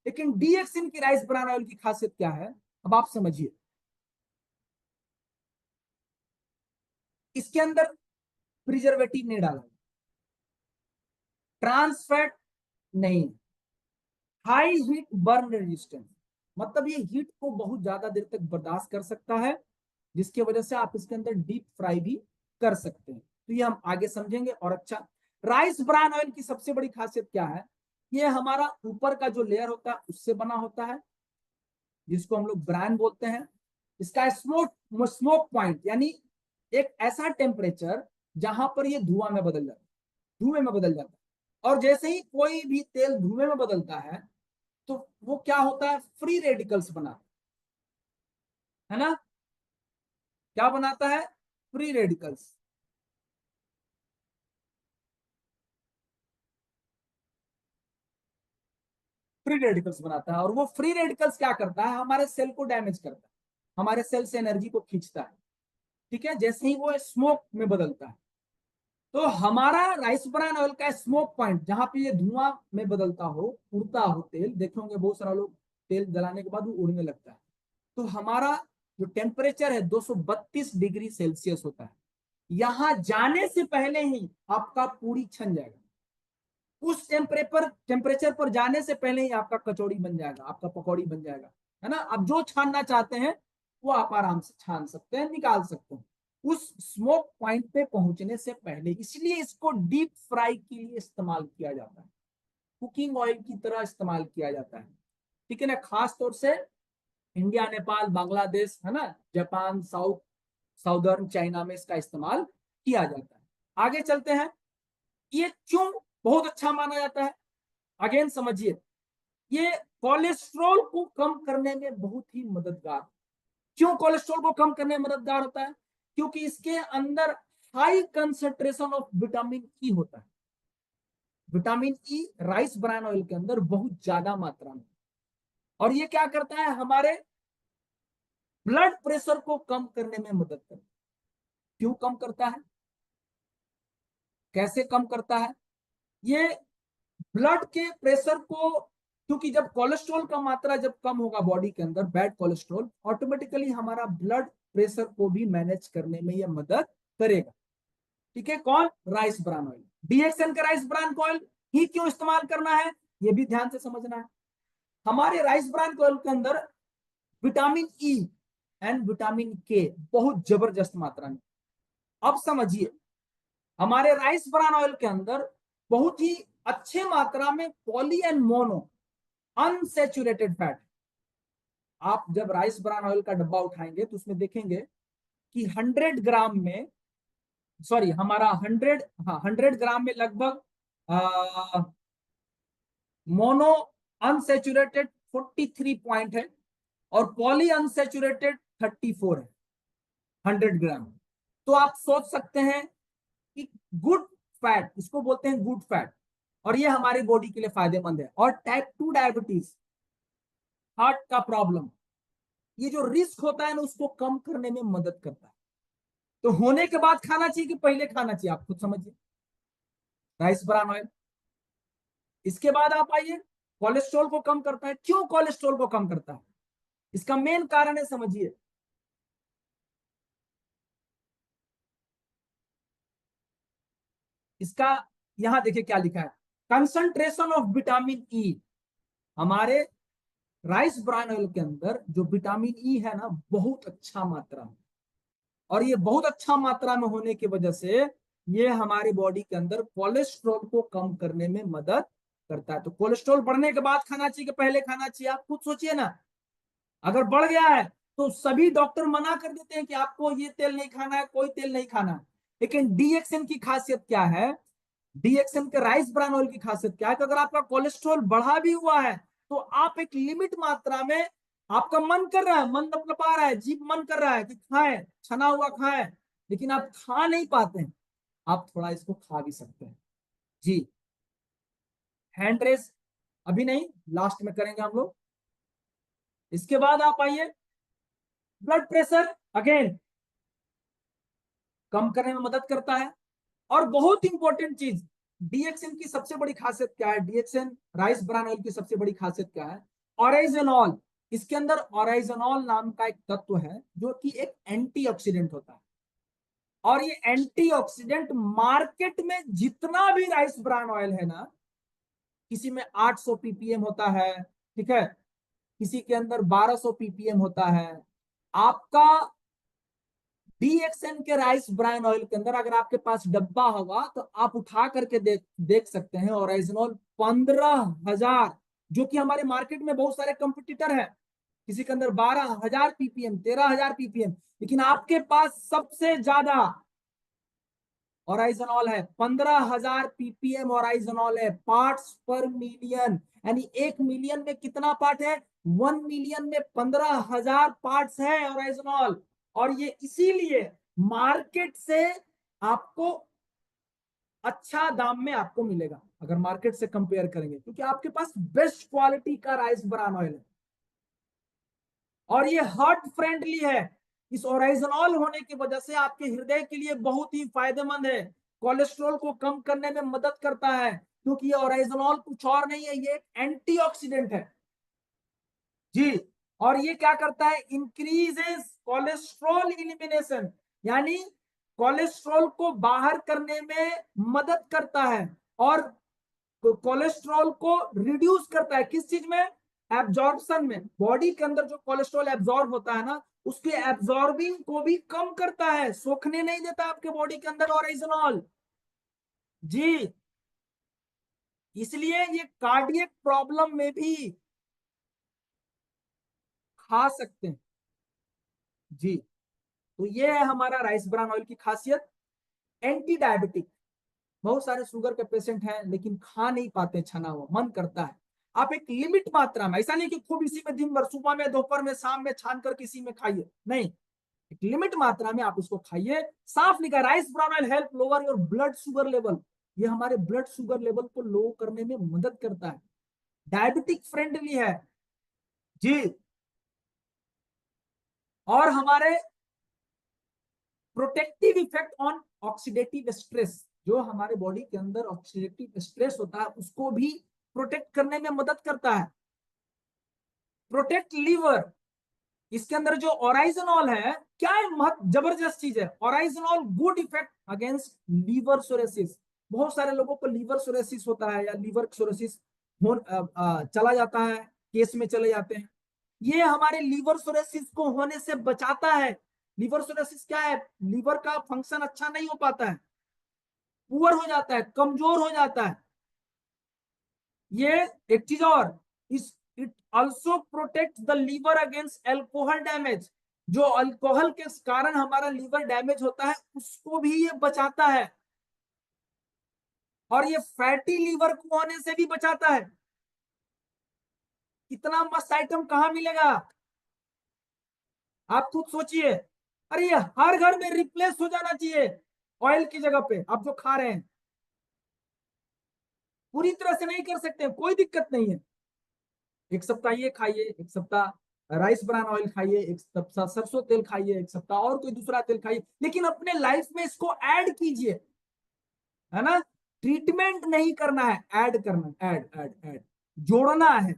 लेकिन डीएक्सिन की rice bran oil की खासियत क्या है, अब आप समझिए। इसके अंदर प्रिजर्वेटिव नहीं डाला, ट्रांस फैट नहीं, हाई हीट बर्न रेजिस्टेंस, मतलब ये हीट को बहुत ज्यादा देर तक बर्दाश्त कर सकता है, जिसकी वजह से आप इसके अंदर डीप फ्राई भी कर सकते हैं। तो ये हम आगे समझेंगे। और अच्छा, राइस ब्रान ऑयल की सबसे बड़ी खासियत क्या है, ये हमारा ऊपर का जो लेयर होता है उससे बना होता है, जिसको हम लोग ब्रान बोलते हैं। इसका स्मोक पॉइंट यानी एक ऐसा टेम्परेचर जहां पर ये धुआं में बदल जाता है, धुएं में बदल जाता है। और जैसे ही कोई भी तेल धुएं में बदलता है तो वो क्या होता है, फ्री रेडिकल्स बनाता है ना, क्या बनाता है, फ्री रेडिकल्स। फ्री रेडिकल्स बनाता है, और वो फ्री रेडिकल्स क्या करता है, हमारे सेल को डैमेज करता है, हमारे सेल से एनर्जी को खींचता है। ठीक है, जैसे ही वो स्मोक में बदलता है, तो हमारा राइस ब्रान ऑयल का स्मोक पॉइंट जहां पे ये धुआं में बदलता हो, उड़ता हो तेल, देखे होंगे बहुत सारा लोग तेल जलाने के बाद वो उड़ने लगता है, तो हमारा जो टेम्परेचर है 232 डिग्री सेल्सियस होता है। यहां जाने से पहले ही आपका पूरी छन जाएगा, उस टेम्परेचर पर जाने से पहले ही आपका कचौड़ी बन जाएगा, आपका पकौड़ी बन जाएगा, है ना। अब जो छानना चाहते हैं वो आप आराम से छान सकते हैं, निकाल सकते हैं उस स्मोक पॉइंट पे पहुंचने से पहले। इसलिए इसको डीप फ्राई के लिए इस्तेमाल किया जाता है, कुकिंग ऑयल की तरह इस्तेमाल किया जाता है। ठीक है ना, खास तौर से इंडिया, नेपाल, बांग्लादेश, है ना, जापान, साउदर्न चाइना में इसका इस्तेमाल किया जाता है। आगे चलते हैं, ये क्यों बहुत अच्छा माना जाता है, अगेन समझिए। ये कोलेस्ट्रॉल को कम करने में बहुत ही मददगार। क्यों कोलेस्ट्रॉल को कम करने में मददगार होता है, क्योंकि इसके अंदर high concentration of vitamin E होता है। Vitamin E rice bran oil के अंदर बहुत ज्यादा मात्रा में, और ये क्या करता है, हमारे ब्लड प्रेशर को कम करने में मदद करता है। क्यों कम करता है, कैसे कम करता है, ये ब्लड के प्रेशर को, क्योंकि जब कोलेस्ट्रॉल का मात्रा जब कम होगा बॉडी के अंदर, बैड कोलेस्ट्रॉल, ऑटोमेटिकली हमारा ब्लड प्रेशर को भी मैनेज करने में यह मदद करेगा। ठीक है, कौन, राइस ब्रान ऑयल। डीएक्सएन का राइस ब्रान ऑयल ही क्यों इस्तेमाल करना है, यह भी ध्यान से समझना है। हमारे राइस ब्रान ऑयल के अंदर विटामिन ई एंड विटामिन के बहुत जबरदस्त मात्रा में। अब समझिए, हमारे राइस ब्रान ऑयल के अंदर बहुत ही अच्छे मात्रा में poly and mono unsaturated fat. आप जब राइस ब्रान ऑयल का डब्बा उठाएंगे तो उसमें देखेंगे कि 100 ग्राम में, सॉरी हमारा 100 ग्राम में लगभग मोनो अनसेचुरेटेड 43 पॉइंट है, और पॉली अनसेचुरेटेड 34 है 100 ग्राम। तो आप सोच सकते हैं कि गुड फैट, इसको बोलते हैं गुड फैट, और ये हमारी बॉडी के लिए फायदेमंद है। और टाइप 2 डायबिटीज, हार्ट का प्रॉब्लम, ये जो रिस्क होता है ना उसको कम करने में मदद करता है। तो होने के बाद खाना चाहिए कि पहले खाना चाहिए, आप खुद समझिए, राइस ब्रान ऑयल। इसके बाद आप आइए, कोलेस्ट्रॉल को कम करता है। क्यों कोलेस्ट्रॉल को कम करता है, इसका मेन कारण है, समझिए। इसका यहां देखिए क्या लिखा है, कंसंट्रेशन ऑफ विटामिन ई। हमारे राइस ब्रान ऑयल के अंदर जो विटामिन ई है ना, बहुत अच्छा मात्रा में, और ये बहुत अच्छा मात्रा में होने की वजह से ये हमारी बॉडी के अंदर कोलेस्ट्रॉल को कम करने में मदद करता है। तो कोलेस्ट्रॉल बढ़ने के बाद खाना चाहिए कि पहले खाना चाहिए, आप खुद सोचिए ना। अगर बढ़ गया है तो सभी डॉक्टर मना कर देते हैं कि आपको ये तेल नहीं खाना है, कोई तेल नहीं खाना है। लेकिन डीएक्सएन की खासियत क्या है, डीएक्सएन के राइस ब्रान ऑयल की खासियत क्या है कि अगर आपका कोलेस्ट्रॉल बढ़ा भी हुआ है तो आप एक लिमिट मात्रा में, आपका मन कर रहा है, मन लपलपा रहा है, जीभ मन कर रहा है कि खाएं, छना हुआ खाएं, लेकिन आप खा नहीं पाते हैं, आप थोड़ा इसको खा भी सकते हैं। जी, हैंड रेस अभी नहीं, लास्ट में करेंगे हम लोग। इसके बाद आप आइए, ब्लड प्रेशर अगेन कम करने में मदद करता है। और बहुत इंपॉर्टेंट चीज, डीएक्सएन की सबसे बड़ी खासियत क्या है, डीएक्सएन राइस ब्रान ऑयल की सबसे बड़ी खासियत क्या है, ऑराइजेनॉल, इसके अंदर ऑराइजेनॉल नाम का एक तत्व है जो कि एक एंटीऑक्सीडेंट होता है। और ये एंटीऑक्सीडेंट मार्केट में जितना भी राइस ब्रान ऑयल है ना, किसी में 800 ppm होता है, ठीक है, किसी के अंदर 1200 ppm होता है। आपका डीएक्सएन के राइस ब्रान ऑयल के अंदर अगर आपके पास डब्बा होगा तो आप उठा करके देख सकते हैं, ओरिजिनल 15,000, जो कि हमारे मार्केट में बहुत सारे कंपटीटर हैं, किसी के अंदर 12,000 ppm, 13,000 ppm, लेकिन आपके पास सबसे ज्यादा ओराइजनॉल है, 15,000 ppm ओराइजनॉल है, पार्ट्स पर मिलियन, यानी 1 मिलियन में कितना पार्ट है, 1 मिलियन में 15,000 पार्ट्स है ओराइजनॉल। और ये इसीलिए मार्केट से आपको अच्छा दाम में आपको मिलेगा अगर मार्केट से कंपेयर करेंगे, क्योंकि आपके पास बेस्ट क्वालिटी का राइस ब्रान ऑयल है और ये हार्ट फ्रेंडली है। इस ओराइजनॉल होने की वजह से आपके हृदय के लिए बहुत ही फायदेमंद है, कोलेस्ट्रॉल को कम करने में मदद करता है, क्योंकि ये ओराइजनॉल कुछ और नहीं है, ये एंटीऑक्सीडेंट है जी। और ये क्या करता है, इंक्रीजेस कोलेस्ट्रॉल इलिमिनेशन, यानी कोलेस्ट्रॉल को बाहर करने में मदद करता है और कोलेस्ट्रॉल को रिड्यूस करता है, किस चीज में, एब्जॉर्प्शन में। बॉडी के अंदर जो कोलेस्ट्रॉल एब्जॉर्ब होता है ना, उसके एब्जॉर्बिंग को भी कम करता है, सोखने नहीं देता आपके बॉडी के अंदर ओरिजिनॉल जी। इसलिए ये कार्डियक प्रॉब्लम में भी खा सकते हैं जी। तो ये है हमारा राइस ब्रान ऑयल की खासियत। एंटी डायबिटिक, बहुत सारे शुगर के पेशेंट हैं लेकिन खा नहीं पाते, छना हुआ मन करता है, आप एक लिमिट मात्रा में, ऐसा नहीं कि खूब इसी में दिन भर, सुबह में, दोपहर में, शाम में छान कर किसी में खाइए, नहीं, एक लिमिट मात्रा में आप इसको खाइए। साफ लिखा, rice bran oil help lower your blood sugar level, ये हमारे ब्लड शुगर लेवल को लो करने में मदद करता है, डायबिटिक फ्रेंडली है जी। और हमारे protective effect on oxidative stress, जो हमारे बॉडी के अंदर ऑक्सीडेटिव स्ट्रेस होता है उसको भी प्रोटेक्ट करने में मदद करता है। प्रोटेक्ट लीवर, इसके अंदर जो ओराइजनॉल है, क्या है, जबरदस्त चीज है, oryzanol good effect against liver cirrhosis. बहुत सारे लोगों को लीवर सोरेसिस होता है या लीवर सोरेसिस चला जाता है, केस में चले जाते हैं, ये हमारे लीवर सोरेसिस को होने से बचाता है। लीवर सोरेसिस क्या है, लीवर का फंक्शन अच्छा नहीं हो पाता है, पुअर हो जाता है, कमजोर हो जाता है। ये एक चीज और, इस it also protect the liver against alcohol damage, जो अल्कोहल के कारण हमारा लीवर डैमेज होता है उसको भी ये बचाता है। और ये फैटी लीवर को होने से भी बचाता है। इतना मस्त आइटम कहां मिलेगा, आप खुद सोचिए। अरे ये हर घर में रिप्लेस हो जाना चाहिए, ऑयल की जगह पे आप जो खा रहे हैं। पूरी तरह से नहीं कर सकते, कोई दिक्कत नहीं है, एक सप्ताह ये खाइए, एक सप्ताह राइस ब्रान ऑयल खाइए, एक सप्ताह सरसों तेल खाइए, एक सप्ताह और कोई दूसरा तेल खाइए, लेकिन अपने लाइफ में इसको ऐड कीजिए, है ना, ट्रीटमेंट नहीं करना है, ऐड करना है, ऐड ऐड ऐड, जोड़ना है।